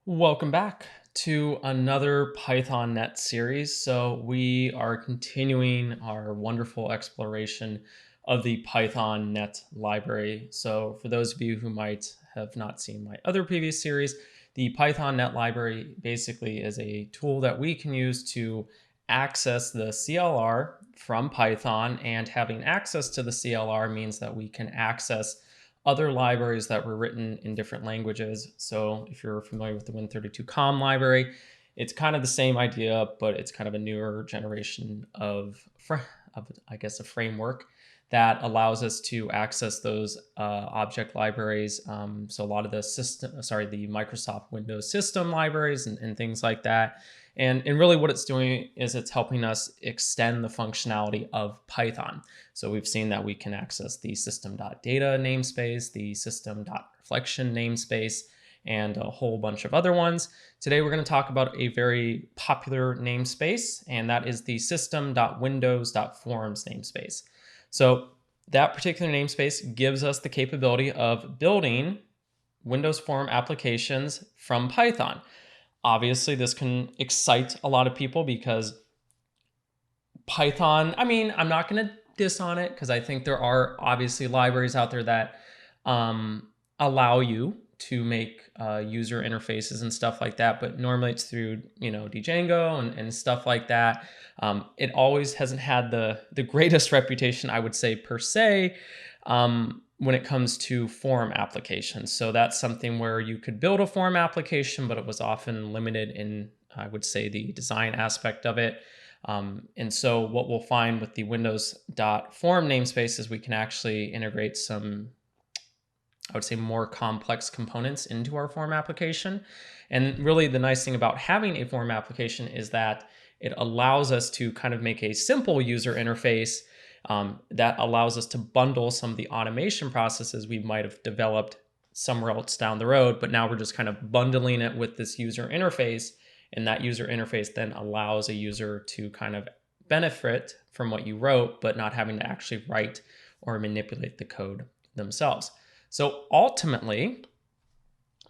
Welcome back to another Pythonnet series. So we are continuing our wonderful exploration of the Pythonnet library. So for those of you who might have not seen my other previous series, the Pythonnet library basically is a tool that we can use to access the CLR from Python, and having access to the CLR means that we can access other libraries that were written in different languages. So if you're familiar with the Win32com library, it's kind of the same idea, but it's kind of a newer generation of I guess, a framework that allows us to access those object libraries. So a lot of the the Microsoft Windows system libraries and things like that. And really what it's doing is it's helping us extend the functionality of Python. So we've seen that we can access the System.Data namespace, the System.Reflection namespace, and a whole bunch of other ones. Today we're going to talk about a very popular namespace, and that is the System.Windows.Forms namespace. So that particular namespace gives us the capability of building Windows Form applications from Python. Obviously, this can excite a lot of people because Python, I'm not going to diss on it because I think there are obviously libraries out there that allow you to make user interfaces and stuff like that, but normally it's through Django and stuff like that. It always hasn't had the greatest reputation, I would say, per se, when it comes to form applications. So that's something where you could build a form application, but it was often limited in, I would say, the design aspect of it. And so what we'll find with the Windows.Form namespace is we can actually integrate some, I would say, more complex components into our form application. And really the nice thing about having a form application is that it allows us to kind of make a simple user interface that allows us to bundle some of the automation processes we might have developed somewhere else down the road, but now we're just kind of bundling it with this user interface. And that user interface then allows a user to kind of benefit from what you wrote, but not having to actually write or manipulate the code themselves. So ultimately,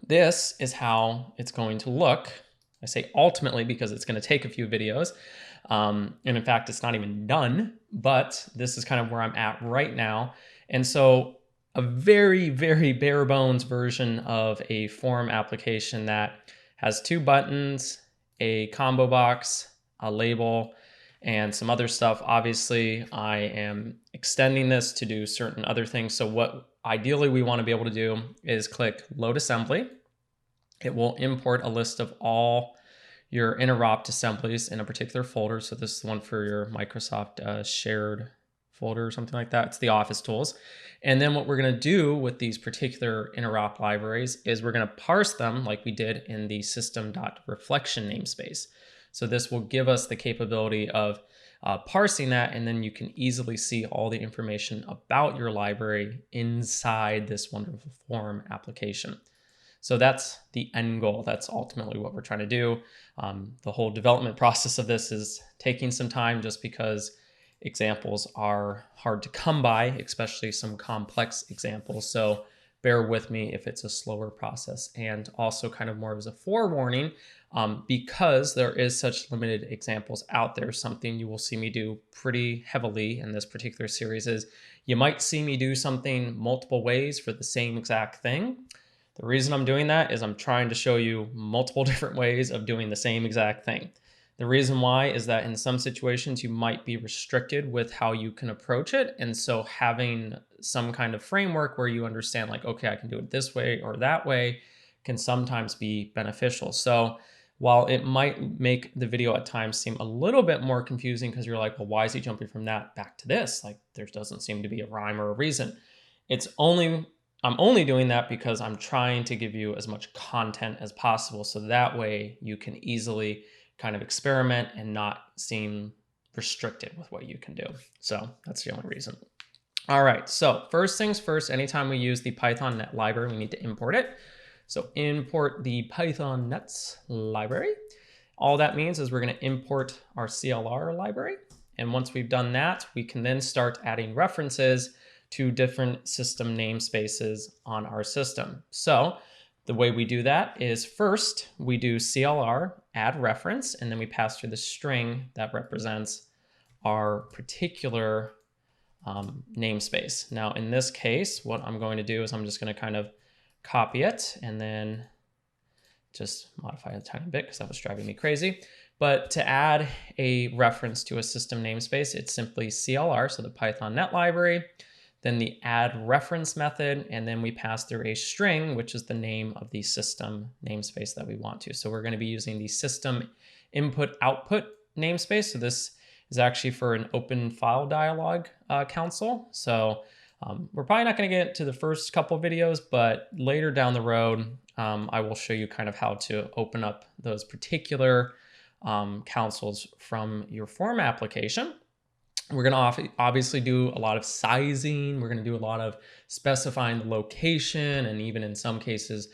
this is how it's going to look. I say ultimately because it's going to take a few videos. And in fact, it's not even done, but this is kind of where I'm at right now. And so a very, very bare bones version of a form application that has two buttons, a combo box, a label, and some other stuff. Obviously, I am extending this to do certain other things. So what ideally we want to be able to do is click Load Assembly. It will import a list of all your interop assemblies in a particular folder. So this is the one for your Microsoft shared folder or something like that. It's the Office tools. And then what we're going to do with these particular interop libraries is we're going to parse them like we did in the System.Reflection namespace. So this will give us the capability of parsing that, and then you can easily see all the information about your library inside this wonderful form application. So that's the end goal. That's ultimately what we're trying to do. The whole development process of this is taking some time just because examples are hard to come by, especially some complex examples. So bear with me if it's a slower process. And also kind of more as a forewarning, because there is such limited examples out there, something you will see me do pretty heavily in this particular series is you might see me do something multiple ways for the same exact thing. The reason I'm doing that is I'm trying to show you multiple different ways of doing the same exact thing. The reason why is that in some situations you might be restricted with how you can approach it. And so having some kind of framework where you understand like, okay, I can do it this way or that way can sometimes be beneficial. So while it might make the video at times seem a little bit more confusing because you're like, well, why is he jumping from that back to this? Like there doesn't seem to be a rhyme or a reason. I'm only doing that because I'm trying to give you as much content as possible. So that way you can easily kind of experiment and not seem restricted with what you can do. So that's the only reason. All right, so first things first, anytime we use the Pythonnet library, we need to import it. So import the Pythonnets library. All that means is we're going to import our CLR library. And once we've done that, we can then start adding references to different system namespaces on our system. So The way we do that is first we do CLR add reference, and then we pass through the string that represents our particular namespace. Now in this case, what I'm going to do is I'm just going to kind of copy it and then just modify it a tiny bit because that was driving me crazy. But to add a reference to a system namespace, it's simply CLR, so the Pythonnet library, then the add reference method, and then we pass through a string, which is the name of the system namespace that we want to. So we're going to be using the system input output namespace. So this is actually for an open file dialog console. So we're probably not going to get to the first couple videos, but later down the road, I will show you kind of how to open up those particular consoles from your form application. We're going to obviously do a lot of sizing. We're going to do a lot of specifying the location and even in some cases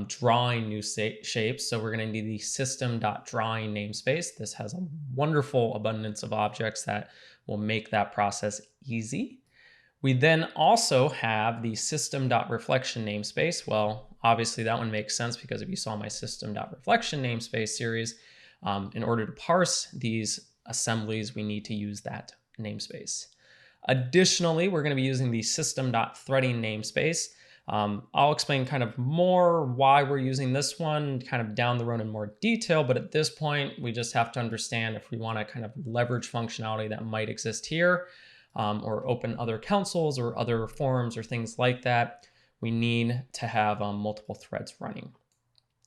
drawing new shapes. So we're going to need the System.Drawing namespace. This has a wonderful abundance of objects that will make that process easy. We then also have the System.Reflection namespace. Well, obviously that one makes sense because if you saw my System.Reflection namespace series, in order to parse these assemblies, we need to use that namespace. Additionally, we're going to be using the System.Threading namespace. I'll explain kind of more why we're using this one kind of down the road in more detail, but at this point, we just have to understand if we want to kind of leverage functionality that might exist here or open other consoles or other forms or things like that, we need to have multiple threads running.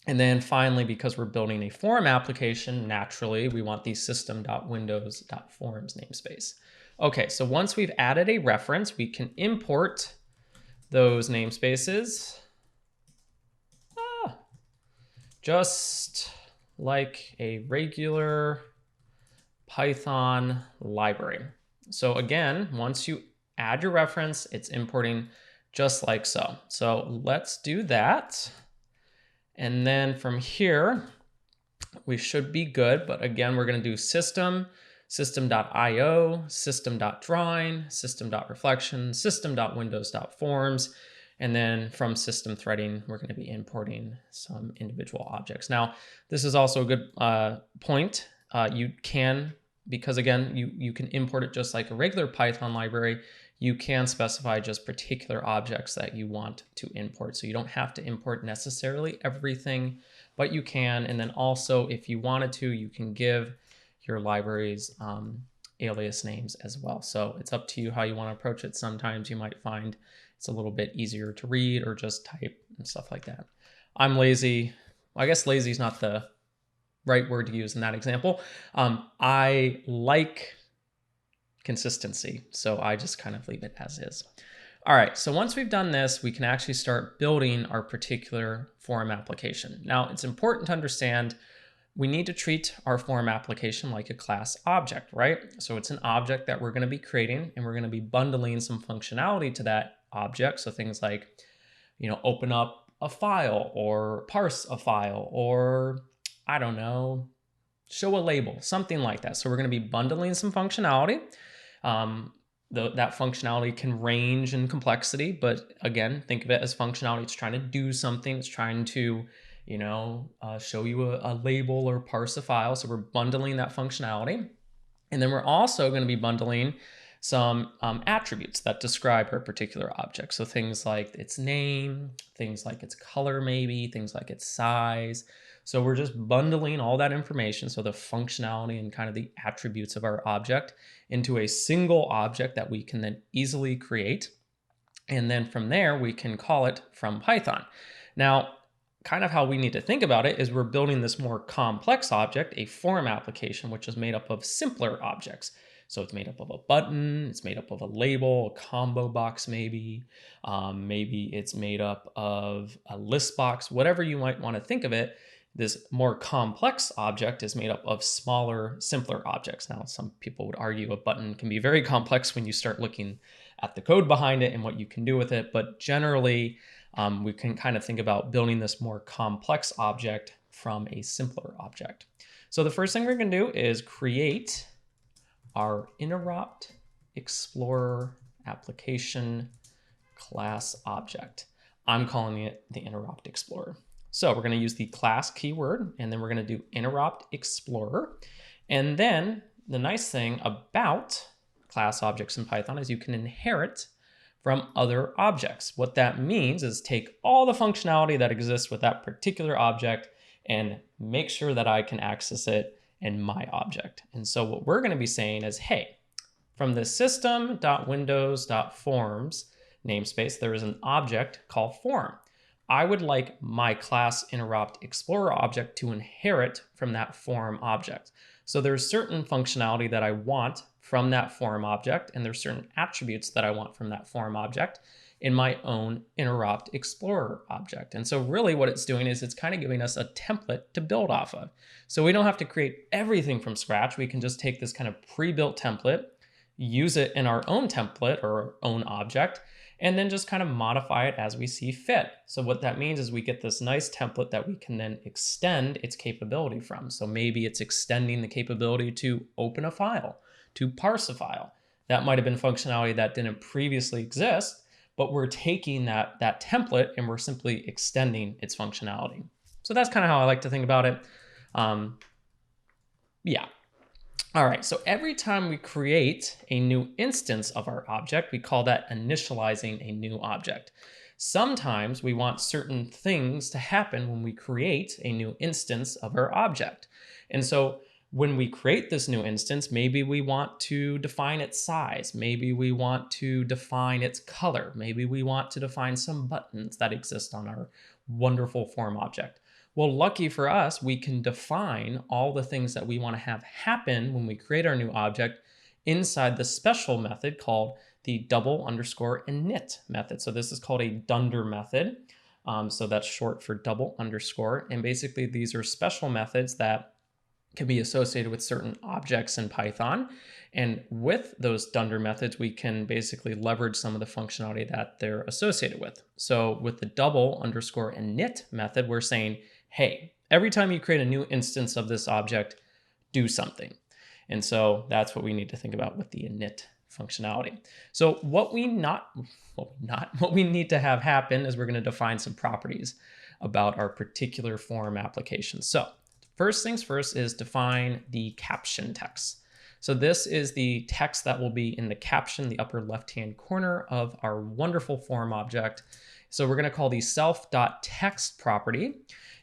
And then finally, because we're building a form application, naturally, we want the System.Windows.Forms namespace. Okay, so once we've added a reference, we can import those namespaces just like a regular Python library. So again, once you add your reference, it's importing just like so. So let's do that. And then from here, we should be good. But again, we're going to do system, system.io, system.drawing, system.reflection, system.windows.forms. And then from system threading, we're going to be importing some individual objects. Now, this is also a good point. You can, because again, you can import it just like a regular Python library. You can specify just particular objects that you want to import. So you don't have to import necessarily everything, but you can. And then also, if you wanted to, you can give your libraries alias names as well. So it's up to you how you want to approach it. Sometimes you might find it's a little bit easier to read or just type and stuff like that. I'm lazy. I guess lazy is not the right word to use in that example. I like consistency, so I just kind of leave it as is. All right, so once we've done this, we can actually start building our particular form application. Now, it's important to understand we need to treat our form application like a class object, right? So it's an object that we're going to be creating, and we're going to be bundling some functionality to that object. So things like, open up a file or parse a file or, I don't know, show a label, something like that. So we're going to be bundling some functionality. That functionality can range in complexity, but again, think of it as functionality. It's trying to do something. It's trying to, show you a label or parse a file. So we're bundling that functionality. And then we're also going to be bundling some attributes that describe our particular object. So things like its name, things like its color maybe, things like its size. So we're just bundling all that information, so the functionality and kind of the attributes of our object, into a single object that we can then easily create. And then from there, we can call it from Python. Now, kind of how we need to think about it is we're building this more complex object, a form application, which is made up of simpler objects. So it's made up of a button, it's made up of a label, a combo box maybe, maybe it's made up of a list box, whatever you might want to think of it. This more complex object is made up of smaller, simpler objects. Now, some people would argue a button can be very complex when you start looking at the code behind it and what you can do with it. But generally, we can kind of think about building this more complex object from a simpler object. So the first thing we're going to do is create our Interop Explorer application class object. I'm calling it the Interop Explorer. So we're going to use the class keyword, and then we're going to do interop explorer. And then the nice thing about class objects in Python is you can inherit from other objects. What that means is take all the functionality that exists with that particular object and make sure that I can access it in my object. And so what we're going to be saying is, hey, from the System.Windows.Forms namespace, there is an object called form. I would like my class interop explorer object to inherit from that form object. So there's certain functionality that I want from that form object, and there's certain attributes that I want from that form object in my own interop explorer object. And so really what it's doing is it's kind of giving us a template to build off of. So we don't have to create everything from scratch. We can just take this kind of pre-built template, use it in our own template or our own object, and then just kind of modify it as we see fit. So what that means is we get this nice template that we can then extend its capability from. So maybe it's extending the capability to open a file, to parse a file. That might have been functionality that didn't previously exist, but we're taking that template and we're simply extending its functionality. So that's kind of how I like to think about it. Yeah. All right, so every time we create a new instance of our object, we call that initializing a new object. Sometimes we want certain things to happen when we create a new instance of our object. And so when we create this new instance, maybe we want to define its size. Maybe we want to define its color. Maybe we want to define some buttons that exist on our wonderful form object. Well, lucky for us, we can define all the things that we want to have happen when we create our new object inside the special method called the double_init method. So this is called a dunder method. So that's short for double underscore. And basically these are special methods that can be associated with certain objects in Python. And with those dunder methods, we can basically leverage some of the functionality that they're associated with. So with the double_init method, we're saying, hey, every time you create a new instance of this object, do something. And so that's what we need to think about with the init functionality. So what we need to have happen is we're going to define some properties about our particular form application. So first things first is define the caption text. So this is the text that will be in the caption, the upper left-hand corner of our wonderful form object. So we're going to call the self.text property.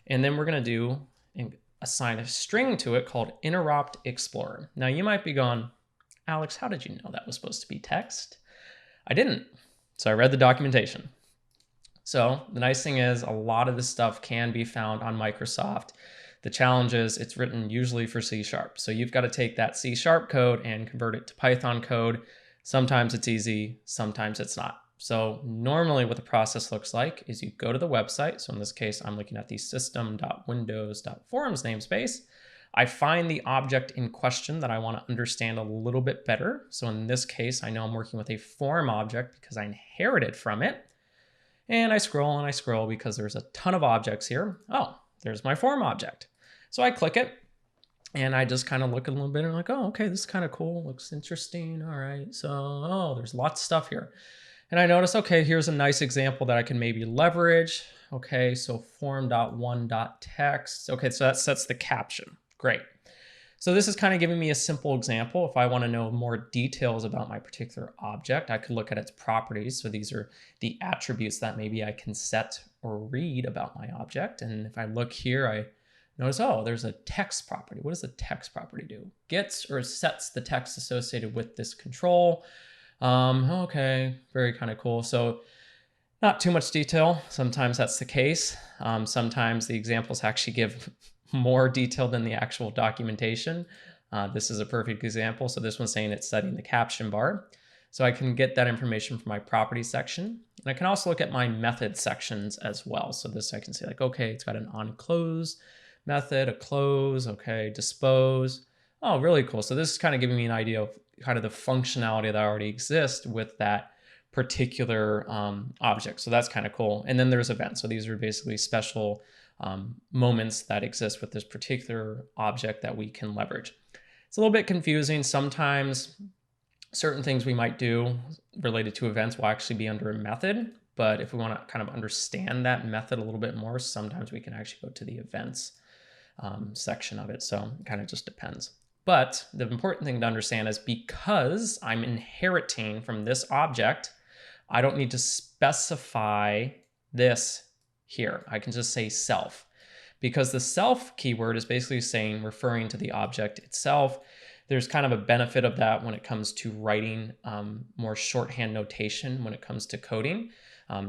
And then we're going to do and assign a string to it called interop explorer. Now you might be going, Alex, how did you know that was supposed to be text? I didn't. So I read the documentation. So the nice thing is a lot of this stuff can be found on Microsoft. The challenge is it's written usually for C#. So you've got to take that C# code and convert it to Python code. Sometimes it's easy, sometimes it's not. So normally what the process looks like is you go to the website. So in this case, I'm looking at the System.Windows.Forms namespace. I find the object in question that I want to understand a little bit better. So in this case, I know I'm working with a form object because I inherited from it. And I scroll because there's a ton of objects here. Oh, there's my form object. So I click it and I just kind of look a little bit and I'm like, oh, okay, this is kind of cool. Looks interesting. All right. So, oh, there's lots of stuff here. And I notice, okay, here's a nice example that I can maybe leverage. Okay, so form.1.text. Okay, so that sets the caption. Great. So this is kind of giving me a simple example. If I want to know more details about my particular object, I could look at its properties. So these are the attributes that maybe I can set or read about my object. And if I look here, I notice, oh, there's a text property. What does the text property do? Gets or sets the text associated with this control. Okay, very kind of cool. So not too much detail. Sometimes that's the case. Sometimes the examples actually give more detail than the actual documentation. This is a perfect example. So this one's saying it's setting the caption bar. So I can get that information from my property section. And I can also look at my method sections as well. So this I can say like, okay, it's got an onClose method, a close, okay, dispose. Oh, really cool. So this is kind of giving me an idea of kind of the functionality that already exists with that particular object. So that's kind of cool. And then there's events. So these are basically special moments that exist with this particular object that we can leverage. It's a little bit confusing. Sometimes certain things we might do related to events will actually be under a method, but if we want to kind of understand that method a little bit more, sometimes we can actually go to the events section of it. So it kind of just depends. But the important thing to understand is because I'm inheriting from this object, I don't need to specify this here. I can just say self, because the self keyword is basically saying, referring to the object itself. There's kind of a benefit of that when it comes to writing more shorthand notation when it comes to coding.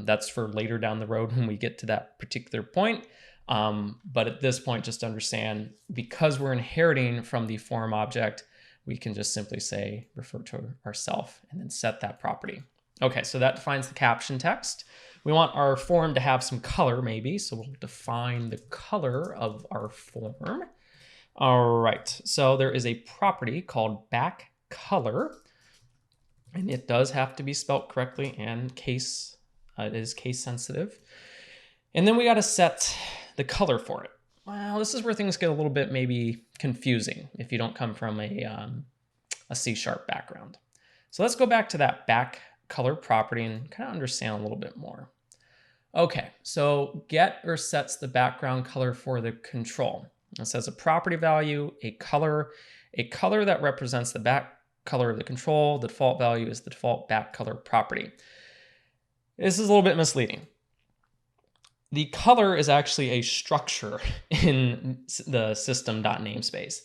That's for later down the road when we get to that particular point. But at this point, just understand, because we're inheriting from the form object, we can just simply say refer to ourself and then set that property. Okay, so that defines the caption text. We want our form to have some color maybe, so we'll define the color of our form. All right, so there is a property called back color, and it does have to be spelled correctly and it is case sensitive. And then we got to set the color for it. Well, this is where things get a little bit maybe confusing if you don't come from a C# background. So let's go back to that back color property and kind of understand a little bit more. Okay, so get or sets the background color for the control. It says a property value, a color that represents the back color of the control. The default value is the default back color property. This is a little bit misleading. The color is actually a structure in the System.Namespace,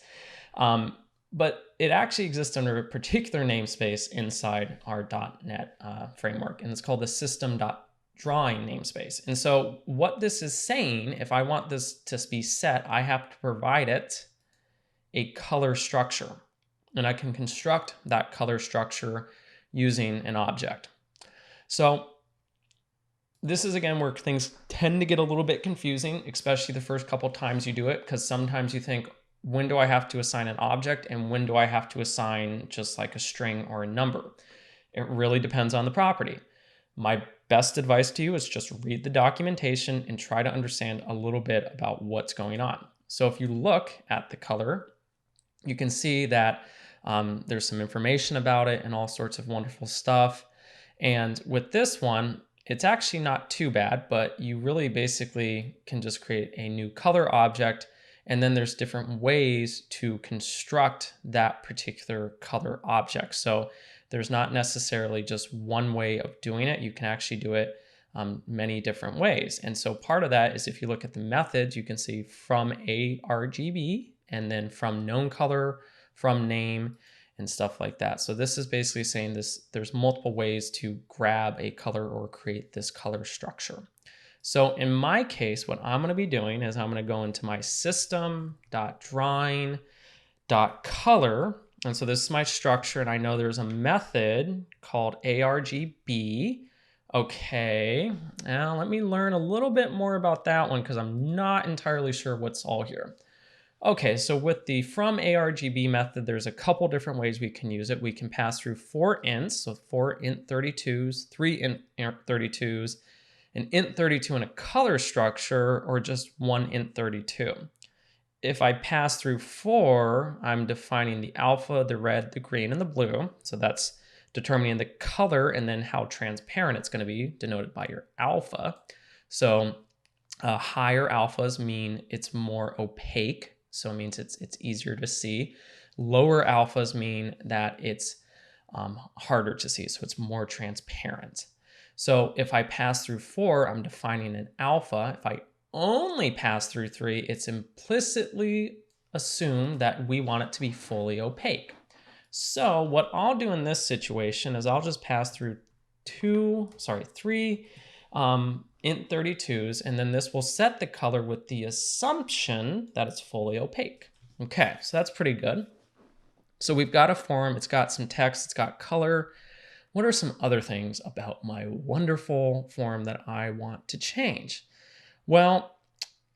but it actually exists under a particular namespace inside our .NET framework, and it's called the System.Drawing namespace. And so what this is saying, if I want this to be set, I have to provide it a color structure, and I can construct that color structure using an object. So this is, again, where things tend to get a little bit confusing, especially the first couple times you do it, because sometimes you think, when do I have to assign an object and when do I have to assign just like a string or a number? It really depends on the property. My best advice to you is just read the documentation and try to understand a little bit about what's going on. So if you look at the color, you can see that there's some information about it and all sorts of wonderful stuff. And with this one, it's actually not too bad, but you really basically can just create a new color object, and then there's different ways to construct that particular color object. So there's not necessarily just one way of doing it. You can actually do it many different ways. And so part of that is, if you look at the methods, you can see from ARGB, and then from known color, from name, and stuff like that. So this is basically saying there's multiple ways to grab a color or create this color structure. So in my case, what I'm going to be doing is I'm going to go into my System.Drawing.color. And so this is my structure, and I know there's a method called ARGB. Okay, now let me learn a little bit more about that one, because I'm not entirely sure what's all here. Okay, so with the from ARGB method, there's a couple different ways we can use it. We can pass through 4 ints, so 4 int32s, 3 int32s, an int32 and a color structure, or just 1 int32. If I pass through 4, I'm defining the alpha, the red, the green, and the blue. So that's determining the color and then how transparent it's going to be, denoted by your alpha. So higher alphas mean it's more opaque. So it means it's easier to see. Lower alphas mean that it's harder to see, so it's more transparent. So if I pass through 4, I'm defining an alpha. If I only pass through 3, it's implicitly assumed that we want it to be fully opaque. So what I'll do in this situation is I'll just pass through 3 int32s, and then this will set the color with the assumption that it's fully opaque. Okay, so that's pretty good. So we've got a form, it's got some text, it's got color. What are some other things about my wonderful form that I want to change? Well,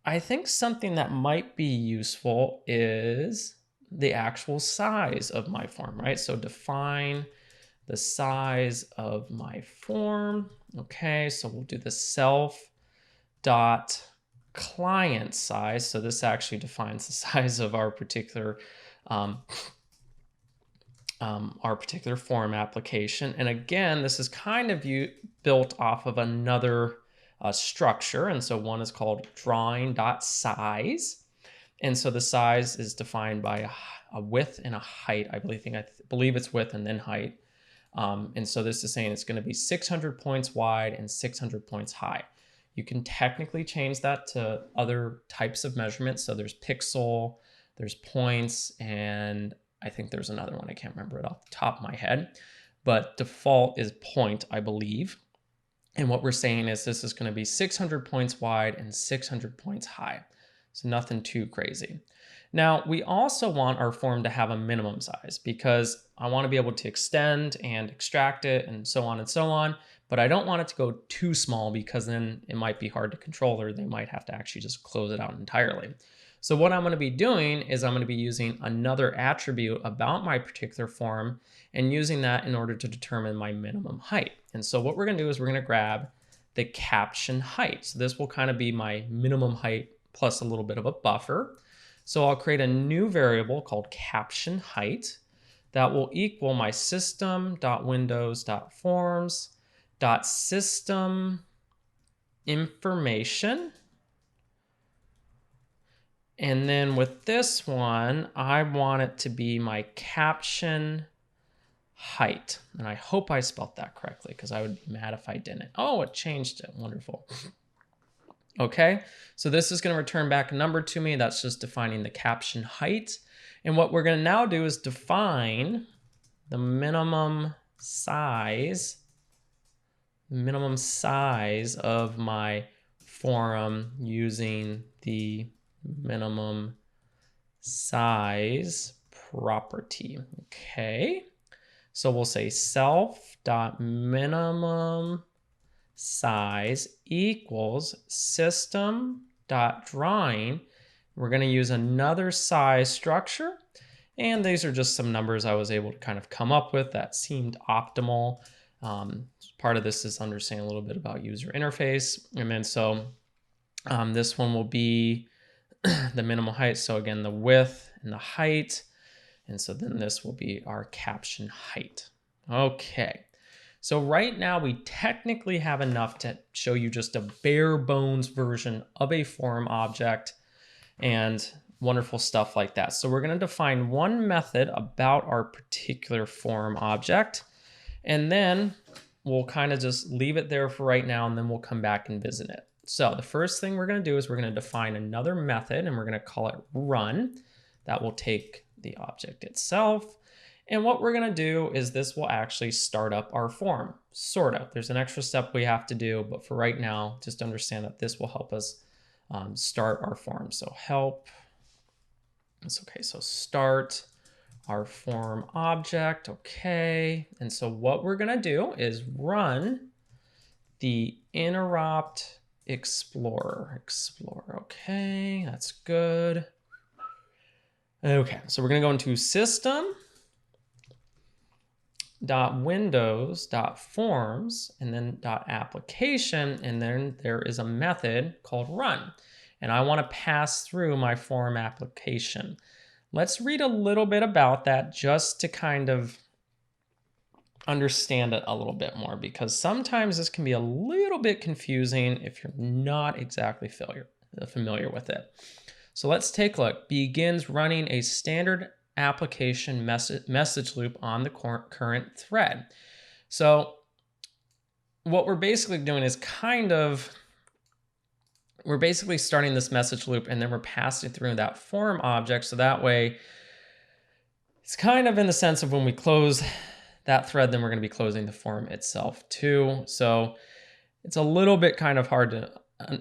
I think something that might be useful is the actual size of my form, right? So define the size of my form. Okay, so we'll do the self.client size. So this actually defines the size of our particular our particular form application. And again, this is kind of built off of another structure. And so one is called drawing.size. And so the size is defined by a width and a height. I believe it's width and then height. And so this is saying it's going to be 600 points wide and 600 points high. You can technically change that to other types of measurements. So there's pixel, there's points, and I think there's another one. I can't remember it off the top of my head, but default is point, I believe. And what we're saying is this is going to be 600 points wide and 600 points high. So nothing too crazy. Now, we also want our form to have a minimum size because I want to be able to extend and extract it and so on and so on, but I don't want it to go too small because then it might be hard to control, or they might have to actually just close it out entirely. So what I'm going to be doing is I'm going to be using another attribute about my particular form and using that in order to determine my minimum height. And so what we're going to do is we're going to grab the caption height. So this will kind of be my minimum height plus a little bit of a buffer. So I'll create a new variable called caption height that will equal my System.Windows.Forms .system information. And then with this one, I want it to be my caption height. And I hope I spelled that correctly because I would be mad if I didn't. Oh, it changed it. Wonderful. Okay, so this is going to return back a number to me. That's just defining the caption height. And what we're going to now do is define the minimum size of my forum using the minimum size property. Okay, so we'll say self.minimum size equals System.Drawing. We're going to use another size structure, and these are just some numbers I was able to kind of come up with that seemed optimal. Part of this is understanding a little bit about user interface, and then so this one will be the minimum height. So again, the width and the height, and so then this will be our caption height. Okay. So right now we technically have enough to show you just a bare bones version of a form object and wonderful stuff like that. So we're going to define one method about our particular form object, and then we'll kind of just leave it there for right now, and then we'll come back and visit it. So the first thing we're going to do is we're going to define another method, and we're going to call it run. That will take the object itself. And what we're going to do is this will actually start up our form, sort of. There's an extra step we have to do, but for right now, just understand that this will help us start our form. So help, it's okay, so start our form object, okay. And so what we're going to do is run the interop explorer, okay, that's good. Okay, so we're going to go into System.Windows.Forms and then .application, and then there is a method called run. And I want to pass through my form application. Let's read a little bit about that just to kind of understand it a little bit more, because sometimes this can be a little bit confusing if you're not exactly familiar with it. So let's take a look. Begins running a standard application message loop on the current thread. So what we're basically doing is we're basically starting this message loop, and then we're passing through that form object. So that way it's kind of in the sense of when we close that thread, then we're going to be closing the form itself too. So it's a little bit kind of hard to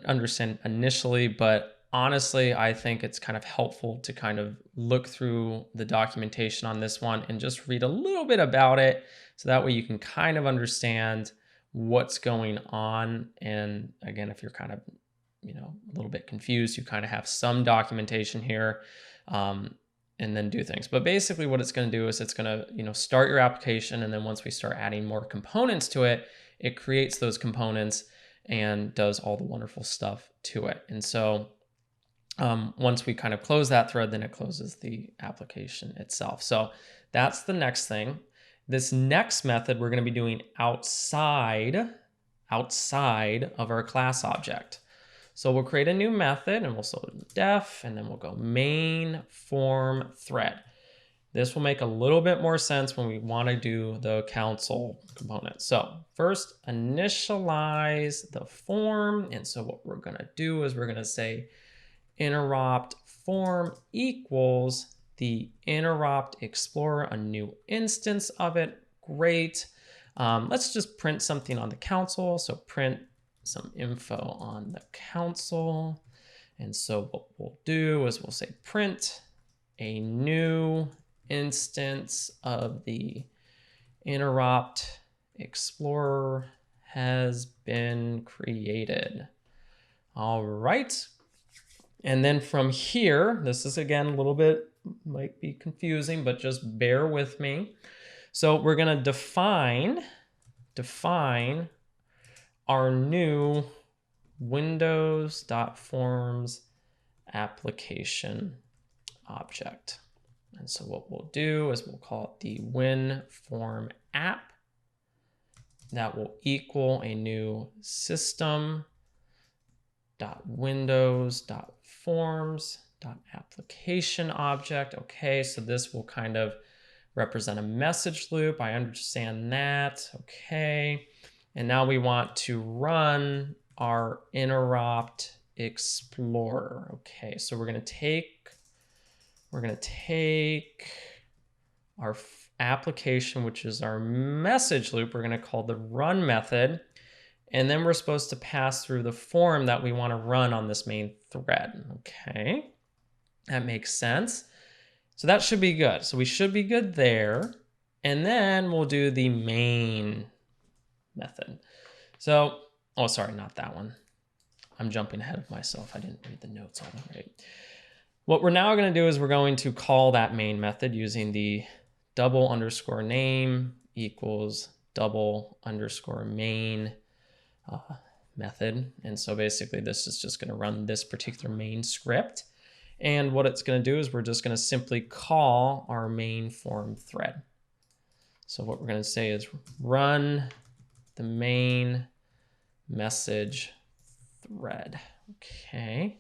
understand initially, but honestly, I think it's kind of helpful to kind of look through the documentation on this one and just read a little bit about it. So that way you can kind of understand what's going on. And again, if you're kind of, a little bit confused, you kind of have some documentation here, and then do things. But basically what it's going to do is it's going to, start your application. And then once we start adding more components to it, it creates those components and does all the wonderful stuff to it. And so Once we kind of close that thread, then it closes the application itself. So that's the next thing. This next method we're going to be doing outside of our class object. So we'll create a new method and we'll start with def, and then we'll go main form thread. This will make a little bit more sense when we want to do the console component. So first, initialize the form. And so what we're going to do is we're going to say interop form equals the interop explorer, a new instance of it. Great. Let's just print something on the console. So print some info on the console. And so what we'll do is we'll say print a new instance of the interop explorer has been created. All right. And then from here, this is again a little bit, might be confusing, but just bear with me. So we're going to define our new Windows.Forms application object. And so what we'll do is we'll call it the WinForm app. That will equal a new System.Windows.Forms application object. Okay, so this will kind of represent a message loop. I understand that. Okay. And now we want to run our interop explorer. Okay, so we're going to take our application, which is our message loop. We're going to call the run method. And then we're supposed to pass through the form that we want to run on this main thread. Okay, that makes sense. So that should be good. So we should be good there. And then we'll do the main method. So, oh, sorry, not that one. I'm jumping ahead of myself. I didn't read the notes all right. What we're now going to do is we're going to call that main method using the double_name equals double_main method. And so basically this is just going to run this particular main script. And what it's going to do is we're just going to simply call our main form thread. So what we're going to say is run the main message thread. Okay.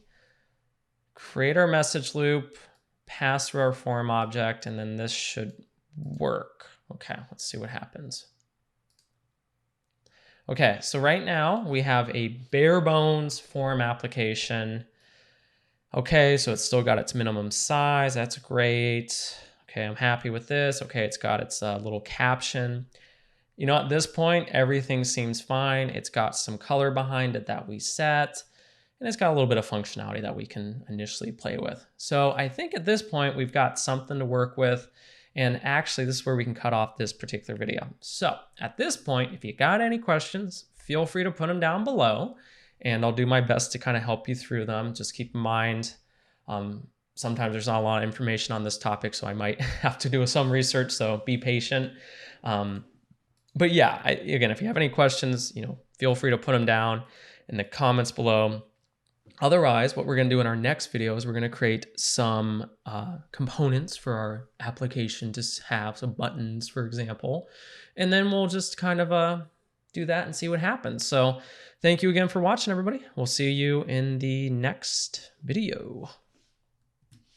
Create our message loop, pass through our form object, and then this should work. Okay, let's see what happens. Okay, so right now we have a bare bones form application. Okay, so it's still got its minimum size. That's great. Okay, I'm happy with this. Okay, it's got its little caption. You know, at this point, everything seems fine. It's got some color behind it that we set, and it's got a little bit of functionality that we can initially play with. So I think at this point, we've got something to work with. And actually, this is where we can cut off this particular video. So at this point, if you got any questions, feel free to put them down below, and I'll do my best to kind of help you through them. Just keep in mind, sometimes there's not a lot of information on this topic, so I might have to do some research, so be patient. But yeah, again, if you have any questions, feel free to put them down in the comments below. Otherwise, what we're going to do in our next video is we're going to create some components for our application to have, some buttons, for example, and then we'll just kind of do that and see what happens. So thank you again for watching, everybody. We'll see you in the next video.